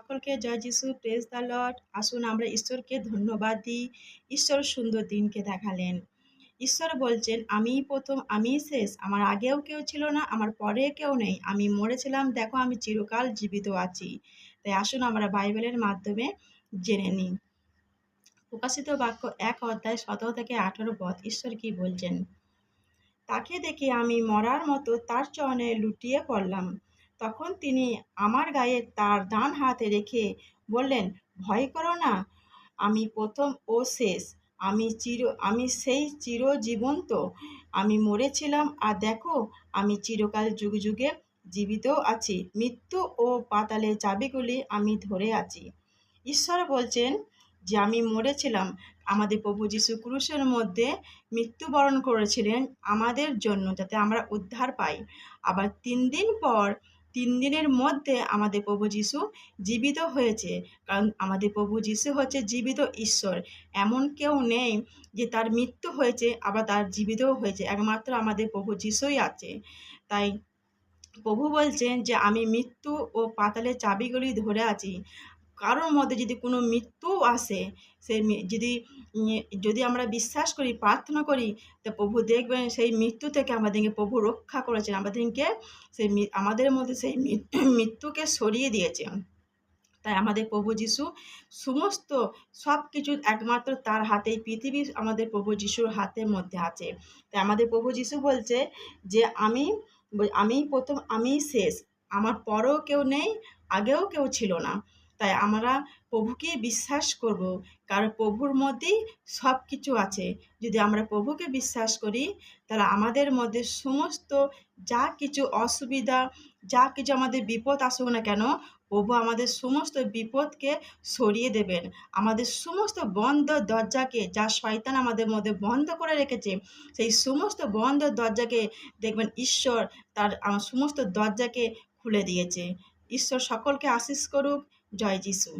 সকলকে জয় যিশু, praise the Lord. আসুন আমরা ঈশ্বরকে ধন্যবাদ দিই। ঈশ্বর সুন্দর দিনকে দেখালেন। ঈশ্বর বলছেন, আমিই প্রথম, আমিই শেষ। আমার আগেও কেউ ছিল না, আমার পরে কেউ নেই। আমি মরেছিলাম, দেখো আমি চিরকাল জীবিত আছি। তাই আসুন আমরা বাইবেলের মাধ্যমে জেনে নিই। প্রকাশিত বাক্য 1 অধ্যায় 17 থেকে 18 পদ। ঈশ্বর কি বলছেন? তাকে দেখে আমি মরার মতো তার চরণে লুটিয়ে পড়লাম। তখন তিনি আমার গায়ে তার ডান হাতে রেখে বললেন, ভয় করো না, আমি প্রথম ও শেষ। আমি সেই চিরজীবন্ত। আমি মরেছিলাম, আর দেখো আমি চিরকাল যুগে যুগে জীবিত আছি। মৃত্যু ও পাতালের চাবিগুলি আমি ধরে আছি। ঈশ্বর বলছেন যে আমি মরেছিলাম, আমাদের প্রভু যীশু ক্রুশের মধ্যে মৃত্যুবরণ করেছিলেন আমাদের জন্য, যাতে আমরা উদ্ধার পাই। আবার 3 দিন পর, 3 দিনের মধ্যে আমাদের প্রভু যীশু জীবিত হয়েছে। কারণ আমাদের প্রভু যীশু হচ্ছে জীবিত ঈশ্বর। এমন কেউ নেই যে তার মৃত্যু হয়েছে আবার তার জীবিতও হয়েছে, একমাত্র আমাদের প্রভু যীশুই আছে। তাই প্রভু বলছেন যে আমি মৃত্যু ও পাতালের চাবিগুলি ধরে আছি। কারোর মধ্যে যদি কোনো মৃত্যু আসে, যদি আমরা বিশ্বাস করি, প্রার্থনা করি, তো প্রভু দেখবেন সেই মৃত্যু থেকে আমাদেরকে প্রভু রক্ষা করেছেন, আমাদেরকে আমাদের মধ্যে সেই মৃত্যুকে সরিয়ে দিয়েছেন। তাই আমাদের প্রভু যীশু সমস্ত সব কিছু একমাত্র তার হাতেই, পৃথিবী আমাদের প্রভু যীশুর হাতের মধ্যে আছে। তাই আমাদের প্রভু যীশু বলছে যে আমি প্রথম, আমি শেষ। আমার পরেও কেউ নেই, আগেও কেউ ছিল না। তাই আমরা প্রভুকে বিশ্বাস করব, কারণ প্রভুর মধ্যেই সব কিছু আছে। যদি আমরা প্রভুকে বিশ্বাস করি, তাহলে আমাদের মধ্যে সমস্ত যা কিছু অসুবিধা, যা কিছু আমাদের বিপদ আসুক না কেন, প্রভু আমাদের সমস্ত বিপদকে সরিয়ে দেবেন। আমাদের সমস্ত বন্ধ দরজাকে, যা শয়তান আমাদের মধ্যে বন্ধ করে রেখেছে, সেই সমস্ত বন্ধ দরজাকে দেখবেন ঈশ্বর তার সমস্ত দরজাকে খুলে দিয়েছে। ঈশ্বর সকলকে আশীষ করুক। জয় যিশু।